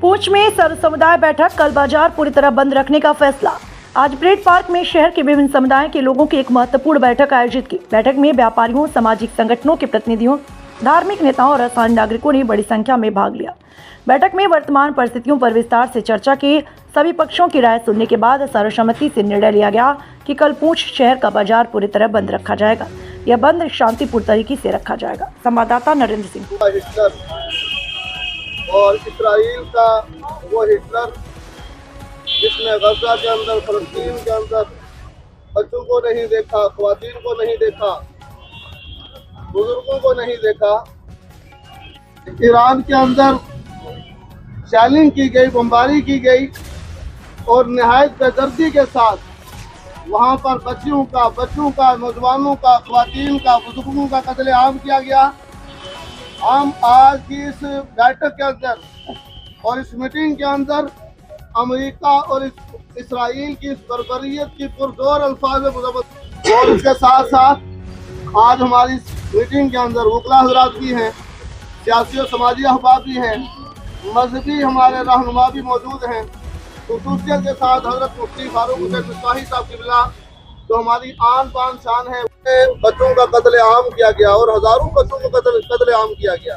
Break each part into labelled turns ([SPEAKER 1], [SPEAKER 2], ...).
[SPEAKER 1] पूंछ में सर्व समुदाय बैठक, कल बाजार पूरी तरह बंद रखने का फैसला। आज परेड पार्क में शहर के विभिन्न समुदाय के लोगों की एक महत्वपूर्ण बैठक आयोजित की। बैठक में व्यापारियों, सामाजिक संगठनों के प्रतिनिधियों, धार्मिक नेताओं और सामान्य नागरिकों ने बड़ी संख्या में भाग लिया। बैठक में वर्तमान परिस्थितियों पर विस्तार से चर्चा की। सभी पक्षों की राय सुनने के बाद सर्वसम्मति से निर्णय लिया गया कि कल पूंछ शहर का बाजार पूरी तरह बंद रखा जाएगा। यह बंद शांतिपूर्ण तरीके से रखा जाएगा। संवाददाता नरेंद्र सिंह।
[SPEAKER 2] हिटलर और इस्राइल का वो हिटलर जिसने गजा के अंदर, फलस्तीन के अंदर बच्चों को नहीं देखा, ख्वातीन को नहीं देखा, बुजुर्गों को नहीं देखा। ईरान के अंदर शैलिंग की गई, बमबारी की गई और निहायत बेदर्दी के साथ वहाँ पर बच्चों का, नौजवानों का, ख्वातीन का, बुजुर्गों का कत्लेआम किया गया। हम आज की इस बैठक के अंदर और इस मीटिंग के अंदर अमेरिका और इसराइल की इस बर्बरियत की पुरजोर अल्फाज में मुज़म्मत, और इसके साथ साथ आज हमारी मीटिंग के अंदर वकला हज़रात भी हैं, सियासी और समाजी अहबाब भी हैं, मजहबी हमारे रहनुमा भी मौजूद हैं। खुसूसियत के साथ हज़रत मुफ्ती फारूक हुसैन मिस्बाही साहब क़िबला, जो हमारी आन बान शान है, बच्चों का कत्लेआम किया गया और हज़ारों बच्चों को कत्लेआम किया गया,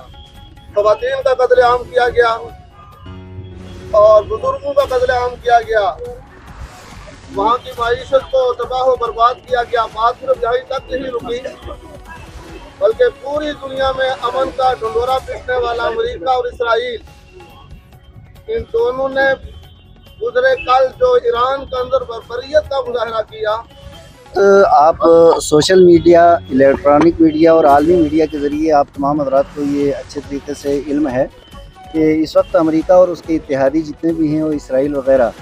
[SPEAKER 2] ख़वातीन का कत्लेआम किया गया और बुजुर्गों का कत्लेआम किया गया। वहाँ की माईशत को तबाह व बर्बाद किया गया। बात सिर्फ यहीं तक नहीं रुकी, बल्कि पूरी दुनिया में अमन का ढंढोरा पीटने वाला अमेरिका और इसराइल, इन दोनों ने गुजरे कल जो ईरान के अंदर बर्बरियत का मुजाहरा किया।
[SPEAKER 3] आप सोशल मीडिया, इलेक्ट्रॉनिक मीडिया और आलमी मीडिया के ज़रिए आप तमाम हज़रात को ये अच्छे तरीके से इल्म है कि इस वक्त अमेरिका और उसके इत्तेहादी जितने भी हैं, वो इसराइल वग़ैरह,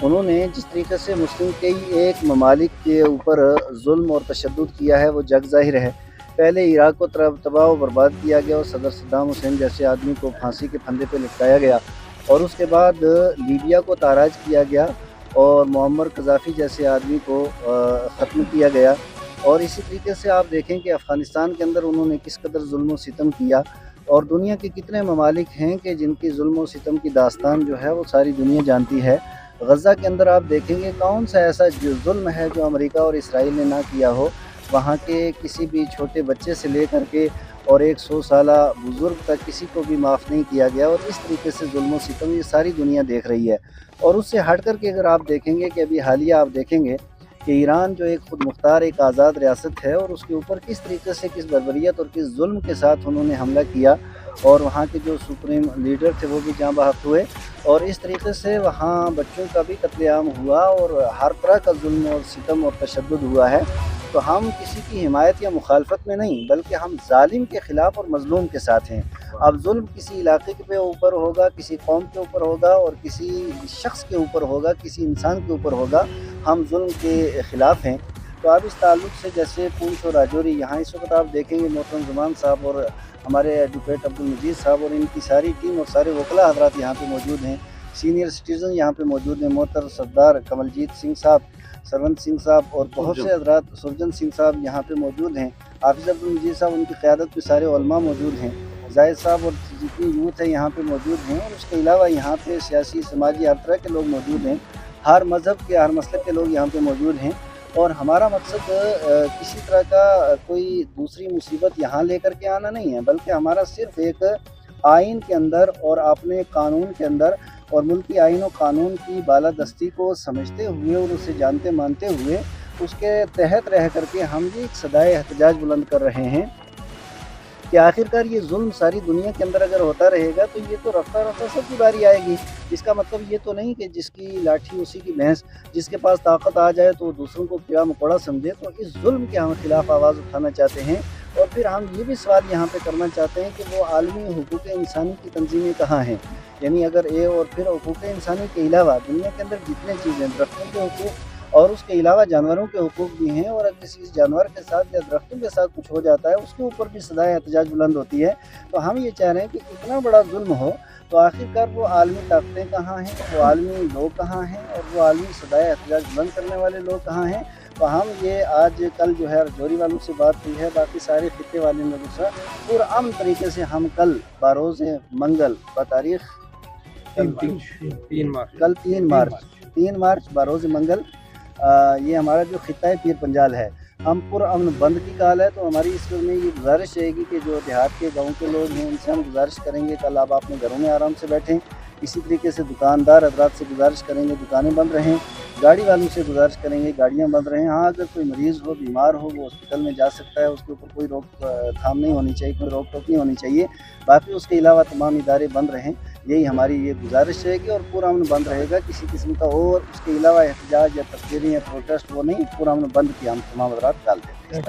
[SPEAKER 3] उन्होंने जिस तरीके से मुस्लिम के एक ममालिक के ऊपर जुल्म और तशद्दुद किया है वो जग ज़ाहिर है। पहले इराक़ को तबाह व बर्बाद किया गया और सदर सद्दाम हुसैन जैसे आदमी को फांसी के फंदे पे लटकाया गया, और उसके बाद लीबिया को ताराज किया गया और मुअम्मर कज़ाफ़ी जैसे आदमी को ख़त्म किया गया। और इसी तरीके से आप देखें कि अफ़ग़ानिस्तान के अंदर उन्होंने किस कदर जुल्म व सितम किया, और दुनिया के कितने ममालिक हैं कि जिनकी जुल्म व सितम की दास्तान जो है वो सारी दुनिया जानती है। गज़ा के अंदर आप देखेंगे कौन सा ऐसा जुल्म है जो अमेरिका और इसराइल ने ना किया हो। वहाँ के किसी भी छोटे बच्चे से लेकर के और 100 साला बुज़ुर्ग तक किसी को भी माफ़ नहीं किया गया, और इस तरीके से जुल्म व सितम ये सारी दुनिया देख रही है। और उससे हट कर के अगर आप देखेंगे कि अभी हालिया आप देखेंगे कि ईरान जो एक खुद मुख्तार, एक आज़ाद रियासत है, और उसके ऊपर किस तरीके से, किस बर्बरियत और किस जुल्म के साथ उन्होंने हमला किया, और वहाँ के जो सुप्रीम लीडर थे वो भी जाँ बहक हुए, और इस तरीके से वहाँ बच्चों का भी कत्लेआम हुआ और हर तरह का जुल्म और सितम और तशद्दुद हुआ है। तो हम किसी की हिमायत या मुखालफत में नहीं, बल्कि हम जालिम के ख़िलाफ़ और मज़लूम के साथ हैं। अब जुल्म किसी इलाके के ऊपर होगा, किसी कौम के ऊपर होगा, और किसी शख्स के ऊपर होगा, किसी इंसान के ऊपर होगा, हम जुल्म के ख़िलाफ़ हैं। तो अब इस ताल्लुक़ से जैसे पूंछ और राजौरी, यहाँ इस वक्त आप देखेंगे मोहतरम ज़ुमान साहब और हमारे एडवोकेट अब्दुल मजीद साहब और इनकी सारी टीम और सारे वकला हज़रात यहाँ पे मौजूद हैं। सीनियर सिटीज़न यहाँ पे मौजूद हैं, मोहतर सरदार कमलजीत सिंह साहब, सरवंत सिंह साहब और बहुत से हज़रात, सुरजन सिंह साहब यहाँ पे मौजूद हैं। हाफिज़ अब्दुल मजीद साहब, उनकी क़यादत में सारे उलमा मौजूद हैं। जाहिद साहब और जितनी यूथ है यहाँ पे मौजूद हैं, और उसके अलावा यहाँ पे सियासी, समाजी हर तरह के लोग मौजूद हैं। हर मज़हब के, हर मसलक के लोग यहाँ पे मौजूद हैं। और हमारा मकसद किसी तरह का कोई दूसरी मुसीबत यहाँ लेकर के आना नहीं है, बल्कि हमारा सिर्फ़ एक आइन के अंदर और अपने कानून के अंदर और मुल्की आइन और कानून की बालादस्ती को समझते हुए और उसे जानते मानते हुए उसके तहत रह करके हम ये एक सदाए एहतजाज बुलंद कर रहे हैं कि आखिरकार ये जुल्म सारी दुनिया के अंदर अगर होता रहेगा तो ये तो रफ्ता रफ्ता सबकी बारी आएगी। इसका मतलब ये तो नहीं कि जिसकी लाठी उसी की भैंस, जिसके पास ताकत आ जाए तो दूसरों को कीड़ा मकोड़ा समझे। तो इस जुल्म के हम खिलाफ आवाज़ उठाना चाहते हैं, और फिर हम ये भी सवाल यहाँ पे करना चाहते हैं कि वो आलमी हुकूक इंसानी की तंजीमें कहाँ हैं। यानी अगर ये और फिर हुकूक इंसानी के अलावा दुनिया के अंदर जितने चीज़ें, दरख्तों के हुकूक और उसके अलावा जानवरों के हुकूक भी हैं, और अगर किसी जानवर के साथ या दरख्तों के साथ कुछ हो जाता है उसके ऊपर भी सदाए एहतजाज बुलंद होती है। तो हम ये चाह रहे हैं कि इतना बड़ा जुल्म हो तो आखिरकार वो आलमी ताकतें कहाँ हैं, वो आलमी लोग कहाँ हैं, और वो आलमी सदाए एहतजाज बुलंद करने वाले लोग कहाँ हैं। तो हम ये आज कल जो है रजौरी वालों से बात हुई है, बाकी सारे खित्ते वाले लोगों से पुरअमन तरीके से हम कल बारोज़ मंगल बतारीख़ कल 3 मार्च बरोज़ मंगल ये हमारा जो खिता है पीर पंजाल है, हम पुरअमन बंद की काल है। तो हमारी इस में ये गुजारिश रहेगी कि जो देहात के गाँव के लोग हैं उनसे हम गुजारिश करेंगे कल आप अपने घरों में आराम से बैठें। इसी तरीके से दुकानदार हजरात से गुजारिश करेंगे दुकानें बंद रहें, गाड़ी वालों से गुजारिश करेंगे गाड़ियां बंद रहें। हाँ, अगर कोई मरीज़ हो, बीमार हो, वो हॉस्पिटल में जा सकता है, उसके ऊपर कोई रोक थाम नहीं होनी चाहिए, कोई रोक टोक नहीं होनी चाहिए। बाकी उसके अलावा तमाम इदारे बंद रहें, यही हमारी ये गुजारिश रहेगी और पुरअमन बंद रहेगा। किसी किस्म का और उसके अलावा एहतजाज या तकरीरें या प्रोटेस्ट वो नहीं, पुरअमन बंद की हम तमाम हजरात डाल देते हैं।